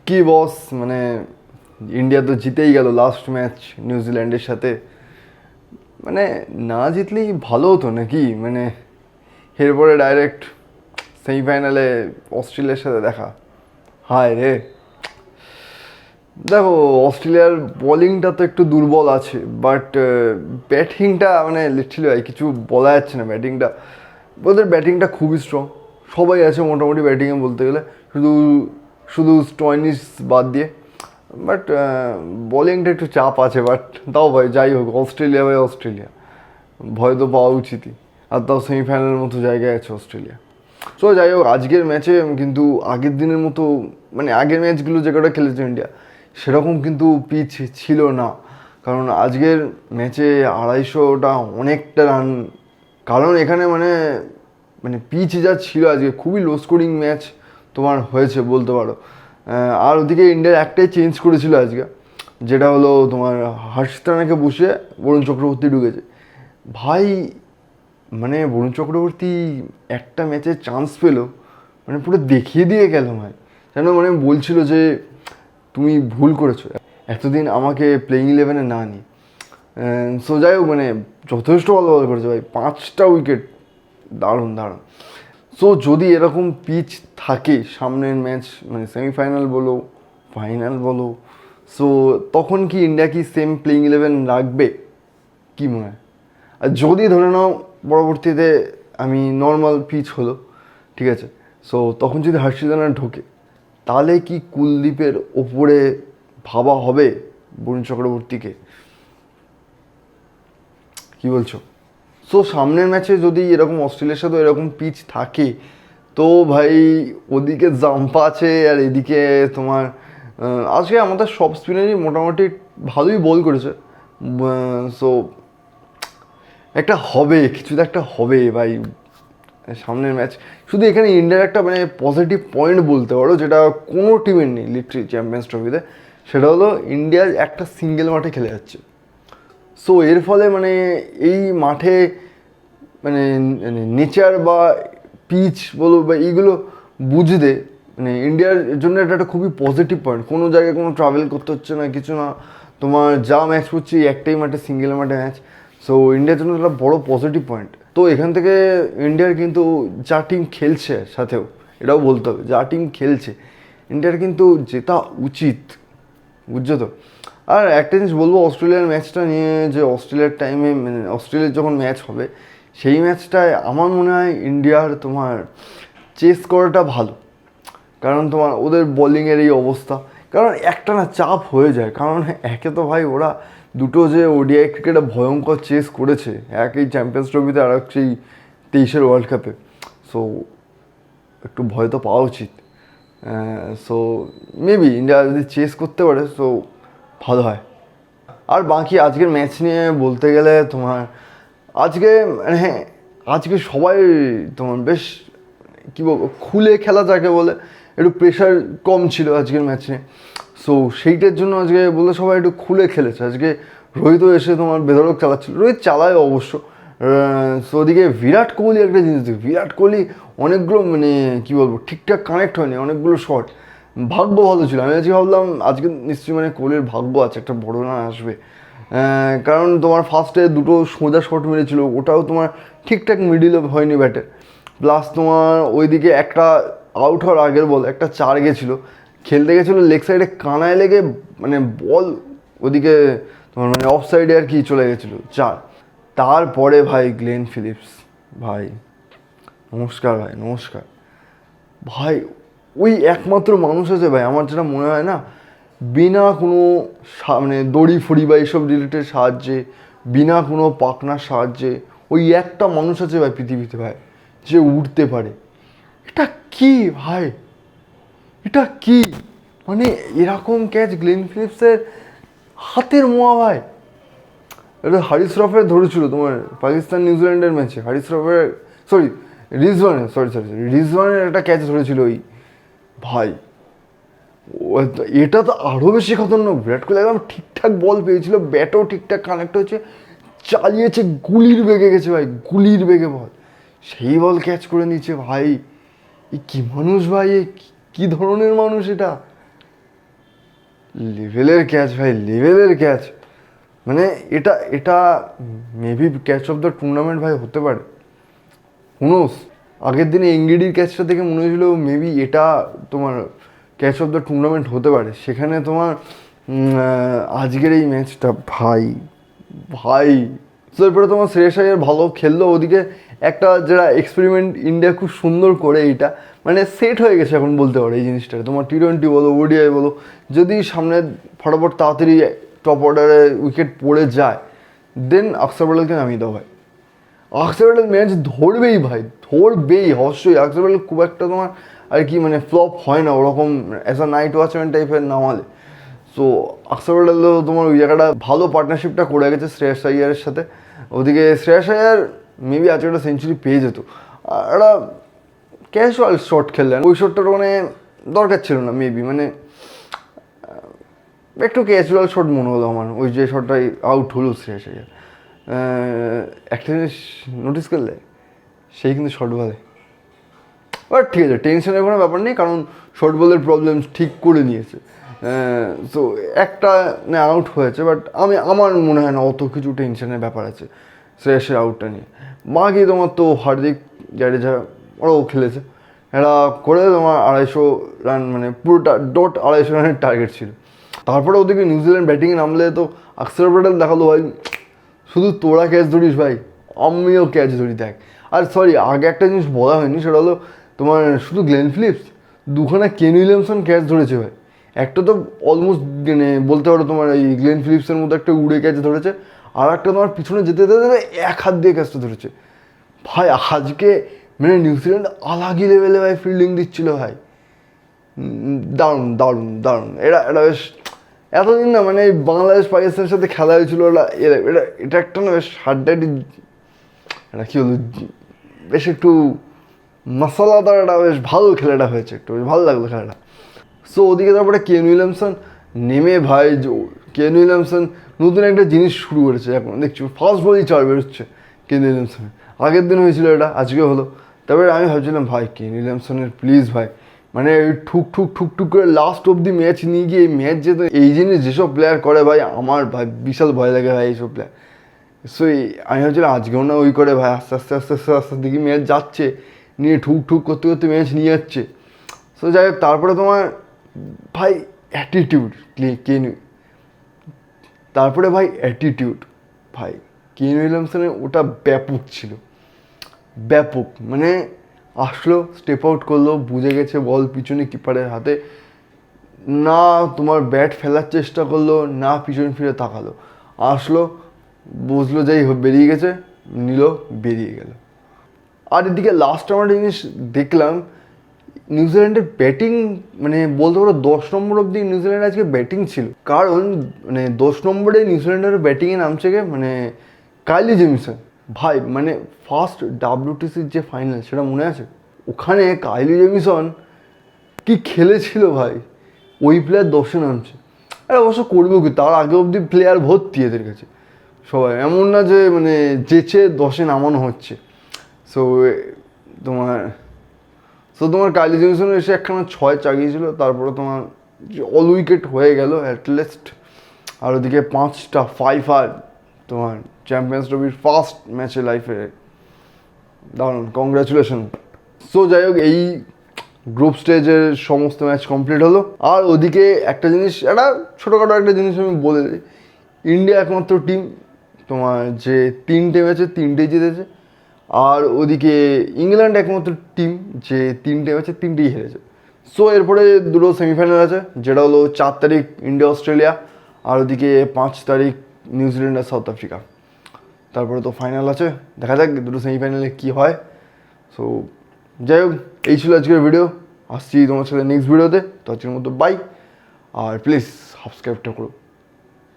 কি বস, মানে ইন্ডিয়া তো জিতেই গেল লাস্ট ম্যাচ নিউজিল্যান্ডের সাথে। মানে না জিতলেই ভালো হতো নাকি, মানে এরপরে ডাইরেক্ট সেমিফাইনালে অস্ট্রেলিয়ার সাথে দেখা। হায় রে, দেখো অস্ট্রেলিয়ার বোলিংটা তো একটু দুর্বল আছে, বাট ব্যাটিংটা মানে লিটারালি ভাই কিছু বলা যাচ্ছে না। ব্যাটিংটা, ওদের ব্যাটিংটা খুবই স্ট্রং, সবাই আছে মোটামুটি ব্যাটিংয়ে বলতে গেলে, শুধু শুধু স্টয়নিস বাদ দিয়ে। বাট বোলিংটা একটু চাপ আছে, বাট তাও ভাই যাই হোক, অস্ট্রেলিয়া ভাই অস্ট্রেলিয়া, ভয় তো পাওয়া উচিতই। আর তাও সেমিফাইনালের মতো জায়গায় আছে অস্ট্রেলিয়া। সো যাই হোক, আজকের ম্যাচে কিন্তু আগের দিনের মতো, মানে আগের ম্যাচগুলো যে কটা খেলেছে ইন্ডিয়া সেরকম কিন্তু পিচ ছিল না। কারণ আজকের ম্যাচে 250টা অনেকটা রান, কারণ এখানে মানে মানে পিচ যা ছিল আজকে খুবই লো স্কোরিং ম্যাচ তোমার হয়েছে বলতে পারো। আর ওদিকে ইন্ডিয়ার একটাই চেঞ্জ করেছিল আজকে, যেটা হলো তোমার হর্ষিত রানাকে বসে বরুণ চক্রবর্তী ঢুকেছে। ভাই মানে বরুণ চক্রবর্তী একটা ম্যাচে চান্স পেলো, মানে পুরো দেখিয়ে দিয়ে গেল ভাই। যেন মানে বলছিল যে তুমি ভুল করেছো এতদিন আমাকে প্লেইং ইলেভেনে না নিয়ে। সো যাই হোক, মানে যথেষ্ট ভালো বল করেছে ভাই, 5টা উইকেট, দারুণ দারুণ। সো যদি এরকম পিচ থাকে সামনের ম্যাচ, মানে সেমিফাইনাল বলো ফাইনাল বলো, সো তখন কি ইন্ডিয়া কি সেম প্লেইং ইলেভেন রাখবে কি মনে হয়? আর যদি ধরে নাও পরবর্তীতে আমি নর্মাল পিচ হলো, ঠিক আছে, সো তখন যদি হর্ষিত রানা ঢোকে, তাহলে কি কুলদীপের ওপরে ভাবা হবে বরুণ চক্রবর্তীকে? কি বলছো? সো সামনের ম্যাচে যদি এরকম অস্ট্রেলিয়ার সাথে এরকম পিচ থাকে, তো ভাই ওদিকে জাম্পা আছে আর এদিকে তোমার আজকে আমাদের সব স্পিনারই মোটামুটি ভালোই বল করেছে। সো একটা হবে, কিছু তো একটা হবে ভাই সামনের ম্যাচ। শুধু এখানে ইন্ডিয়ার একটা মানে পজিটিভ পয়েন্ট বলতে পারো, যেটা কোনো টিমের নেই লিটারালি চ্যাম্পিয়ন্স ট্রফিতে, সেটা হলো ইন্ডিয়া একটা সিঙ্গেল মাঠে খেলে যাচ্ছে। সো এর ফলে মানে এই মাঠে মানে নেচার বা পিচ বলো বা এইগুলো বুঝতে, মানে ইন্ডিয়ার জন্য এটা একটা খুবই পজিটিভ পয়েন্ট। কোনো জায়গায় কোনো ট্রাভেল করতে হচ্ছে না, কিছু না, তোমার যা ম্যাচ করছি একটাই মাঠে, সিঙ্গেল মাঠে ম্যাচ। সো ইন্ডিয়ার জন্য একটা বড় পজিটিভ পয়েন্ট। তো এখান থেকে ইন্ডিয়ার কিন্তু যা টিম খেলছে সাথেও এটাও বলতে হবে, যা টিম খেলছে ইন্ডিয়ার কিন্তু জেতা উচিত, বুঝছো তো? আর একটা জিনিস বলবো অস্ট্রেলিয়ার ম্যাচটা নিয়ে, যে অস্ট্রেলিয়ার টাইমে মানে অস্ট্রেলিয়ার যখন ম্যাচ হবে সেই ম্যাচটায় আমার মনে হয় ইন্ডিয়ার তোমার চেস করাটা ভালো। কারণ তোমার ওদের বোলিংয়ের এই অবস্থা, কারণ একটা না চাপ হয়ে যায়, কারণ একে তো ভাই ওরা দুটো যে ওডিআই ক্রিকেটে ভয়ঙ্কর চেস করেছে, এক এই চ্যাম্পিয়ন্স ট্রফিতে আর এক সেই 23-এর ওয়ার্ল্ড কাপে। সো একটু ভয় তো পাওয়া উচিত। সো মেবি ইন্ডিয়া যদি চেস করতে পারে সো ভালো হয়। আর বাকি আজকের ম্যাচ নিয়ে বলতে গেলে তোমার আজকে মানে হ্যাঁ, আজকে সবাই তোমার বেশ কী বলবো খুলে খেলা যাকে বলে, একটু প্রেশার কম ছিল আজকের ম্যাচে। সো সেইটার জন্য আজকে বলে সবাই একটু খুলে খেলেছে। আজকে রোহিতও এসে তোমার বেধড়ক চালাচ্ছিল, রোহিত চালায় অবশ্য। সো ওদিকে বিরাট কোহলি একটা জিনিস, বিরাট কোহলি অনেকগুলো মানে কী বলবো ঠিকঠাক কানেক্ট হয়নি, অনেকগুলো শট, ভাগ্য ভালো ছিল। আমি আজকে ভাবলাম আজকে নিশ্চয়ই মানে কোহলির ভাগ্য আছে, একটা বড় রান আসবে। কারণ তোমার ফার্স্টে দুটো সোজা শট মেরেছিল, ওটাও তোমার ঠিকঠাক মিডিলে হয়নি ব্যাটে। প্লাস তোমার ওইদিকে একটা আউট হওয়ার আগের বল একটা 4 গেছিলো, খেলতে গেছিলো লেগ সাইডে, কানায় লেগে মানে বল ওদিকে তোমার মানে অফ সাইডে আর কি চলে গেছিলো 4। তারপরে ভাই গ্লেন ফিলিপস, ভাই নমস্কার ভাই নমস্কার ভাই। ওই একমাত্র মানুষ আছে ভাই আমার যেটা মনে হয় না, বিনা কোনো মানে দড়ি ফড়ি বা এইসব রিলেটেড সাহায্যে, বিনা কোনো পাখনার সাহায্যে ওই একটা মানুষ আছে ভাই পৃথিবীতে ভাই যে উঠতে পারে। এটা কি ভাই, এটা কি, মানে এরকম ক্যাচ গ্লেন ফিলিপসের হাতের মোয়া ভাই। এটা হারিস রফের ধরেছিল তোমার পাকিস্তান নিউজিল্যান্ডের ম্যাচে, হারিস রফের সরি রিজওয়ানের সরি সরি রিজওয়ানের একটা ক্যাচ ধরেছিল ওই ভাই। এটা তো আরও বেশি খতরনাক, বিরাট কোহলি একদম ঠিকঠাক বল পেয়েছিল, ব্যাটও ঠিকঠাক কানেক্ট হয়েছে, চালিয়েছে, গুলির বেগে গেছে ভাই, গুলির বেগে বল, সেই বল ক্যাচ করে নিচ্ছে ভাই। এ কী মানুষ ভাই, এ কী ধরনের মানুষ এটা? লেভেলের ক্যাচ ভাই, লেভেলের ক্যাচ। মানে এটা এটা maybe catch of the tournament ভাই হতে পারে, হুনোস। আগের দিনে এঙ্গিডির ক্যাচটা দেখে মনে হয়েছিল মেবি এটা তোমার ক্যাচ অফ দ্য টুর্নামেন্ট হতে পারে। সেখানে তোমার আজকের এই ম্যাচটা ভাই ভাই। তো এরপরে তোমার শ্রেয়স আইয়ার ভালো খেললো, ওদিকে একটা যেটা এক্সপেরিমেন্ট ইন্ডিয়া খুব সুন্দর করে, এইটা মানে সেট হয়ে গেছে এখন বলতে পারো এই জিনিসটা। তোমার টি-20 বলো, ওডিআই বলো, যদি সামনে ফটাফট তাড়াতাড়ি টপ অর্ডারে উইকেট পড়ে যায়, দেন আকসার প্যাটেলকে নামিয়ে দাও ভাই। আকসার প্যাটেল ম্যাচ ধরবেই ভাই, ধরবেই অবশ্যই। আকসার প্যাটেল খুব একটা তোমার আর কি মানে ফ্লপ হয় না ওরকম অ্যাজ আ নাইট ওয়াচম্যান টাইপের নামালে। সো আকসার প্যাটেল তোমার ওই জায়গাটা ভালো পার্টনারশিপটা করে গেছে শ্রেয়স আইয়ারের সাথে। ওদিকে শ্রেয়স আইয়ার মেবি আজকে একটা সেঞ্চুরি পেয়ে যেত, আর একটা ক্যাজুয়াল শট খেললেন, ওই শটটার মানে দরকার ছিল না মেবি, মানে একটু ক্যাজুয়াল শট মনে হলো আমার, ওই যে শটটাই আউট হলো শ্রেয়স আইয়ার। একটা জিনিস নোটিস করলে, সেই কিন্তু শর্ট বলে, বাট ঠিক আছে, টেনশনের কোনো ব্যাপার নেই, কারণ শর্ট বলের প্রবলেম ঠিক করে নিয়েছে। সো একটা না আউট হয়েছে, বাট আমার মনে হয় না অত কিছু টেনশনের ব্যাপার আছে শ্রেয়সের আউটটা নিয়ে। বাকি তোমার তো হার্দিক জাডেজা ওরাও খেলেছে, এরা করে তোমার 250 রান, মানে পুরোটা ডট 250 রানের টার্গেট ছিল। তারপরে ওদিকে নিউজিল্যান্ড ব্যাটিংয়ে নামলে তো আকসার প্যাটেল দেখালো ভাই, শুধু তোরা ক্যাচ ধরিস ভাই, আমিও ক্যাচ ধরি দেখ। আর সরি, আগে একটা জিনিস বলা হয়নি, সেটা হলো তোমার শুধু গ্লেন ফিলিপস, দুখানা কেন উইলিয়ামসন ক্যাচ ধরেছে ভাই। একটা তো অলমোস্ট মানে বলতে পারো তোমার এই গ্লেন ফিলিপসের মতো একটা উড়ে ক্যাচ ধরেছে, আর একটা তোমার পিছনে যেতে যেতে এক হাত দিয়ে ক্যাচটা ধরেছে ভাই। আজকে মানে নিউজিল্যান্ড আলাগি লেভেলে ভাই ফিল্ডিং দিচ্ছিল ভাই, দারুণ দারুণ দারুণ। এটা বেশ এতদিন না মানে বাংলাদেশ পাকিস্তানের সাথে খেলা হয়েছিল, এটা একটা না বেশ হাড্ডাহাড্ডি, এটা কী হলো, বেশ একটু মশলাদার, এটা বেশ ভালো খেলাটা হয়েছে, একটু বেশ ভালো লাগলো খেলাটা। সো ওদিকে তারপরে কেন উইলিয়ামসন নেমে ভাই, কেন উইলিয়ামসন নতুন একটা জিনিস শুরু করেছে এখন দেখছি, ফার্স্ট বলই 4 বেরোচ্ছে কেন উইলিয়ামসনের। আগের দিন হয়েছিল এটা, আজকে হলো। তারপরে আমি ভাবছিলাম ভাই কেন উইলিয়ামসনের প্লিজ ভাই, মানে ঠুক ঠুক ঠুক ঠুক করে লাস্ট অব্দি ম্যাচ নিয়ে গিয়ে এই ম্যাচ যেত, এই জিনিস যেসব প্লেয়ার করে ভাই, আমার ভাই বিশাল ভয় লাগে ভাই এইসব প্লেয়ার। সো আমি ভাবছিলাম আজকেও না ওই করে ভাই, আস্তে আস্তে আস্তে আস্তে আস্তে দেখি ম্যাচ যাচ্ছে, নিয়ে ঠুক ঠুক করতে করতে ম্যাচ নিয়ে যাচ্ছে। সো যাই হোক, তারপরে তোমার ভাই অ্যাটিটিউড তারপরে ভাই অ্যাটিটিউড ভাই কেন উইলিয়ামসনের ওটা ব্যাপক ছিল, ব্যাপক। মানে আসলো, স্টেপ আউট করলো, বুঝে গেছে বল পিছনে কিপারের হাতে, না তোমার ব্যাট ফেলার চেষ্টা করলো, না পিছন ফিরে তাকালো, আসলো, বুঝলো যাই বেরিয়ে গেছে, নিল, বেরিয়ে গেল। আর এদিকে লাস্ট আমার জিনিস দেখলাম, নিউজিল্যান্ডের ব্যাটিং মানে বলতে পারো 10 নম্বর অব্দি নিউজিল্যান্ড আজকে ব্যাটিং ছিল, কারণ মানে 10 নম্বরে নিউজিল্যান্ডের ব্যাটিংয়ে নামছে গে মানে কাইলি জেমিসন ভাই। মানে ফার্স্ট WTCর যে ফাইনাল সেটা মনে আছে, ওখানে কাইলি জেমিসন কি খেলেছিল ভাই, ওই প্লেয়ার 10-এ নামছে। আর অবশ্য করবেও কি, তার আগে অবধি প্লেয়ার ভর্তি এদের কাছে সবাই, এমন না যে মানে যেচে 10-এ নামানো হচ্ছে। সো তোমার কাইলি জেমিসন এসে একখানা 6 চাগিয়েছিল, তারপরে তোমার অল উইকেট হয়ে গেল অ্যাটলিস্ট। আর ওদিকে 5টা 5 আর তোমার চ্যাম্পিয়ন্স ট্রফির ফার্স্ট ম্যাচে লাইফে, দারুণ, কংগ্রাচুলেশন। সো যাই হোক, এই গ্রুপ স্টেজের সমস্ত ম্যাচ কমপ্লিট হলো। আর ওদিকে একটা জিনিস, একটা ছোটোখাটো একটা জিনিস আমি বলে দিই, ইন্ডিয়া একমাত্র টিম তোমার যে 3টে ম্যাচে 3টেই জিতেছে, আর ওদিকে ইংল্যান্ড একমাত্র টিম যে 3টে ম্যাচে 3টেই হেরেছে। সো এরপরে দুটো সেমিফাইনাল আছে, যেটা হলো 4 তারিখ ইন্ডিয়া অস্ট্রেলিয়া, আর ওদিকে 5 তারিখ নিউজিল্যান্ড আর সাউথ আফ্রিকা। তারপরে তো ফাইনাল আছে, দেখা যাক দুটো সেমিফাইনালে কী হয়। সো যাই হোক, এই ছিল আজকের ভিডিও, আসছি তোমার সাথে নেক্সট ভিডিওতে। তো আজকের মতো বাই, আর প্লিজ সাবস্ক্রাইবটা করো।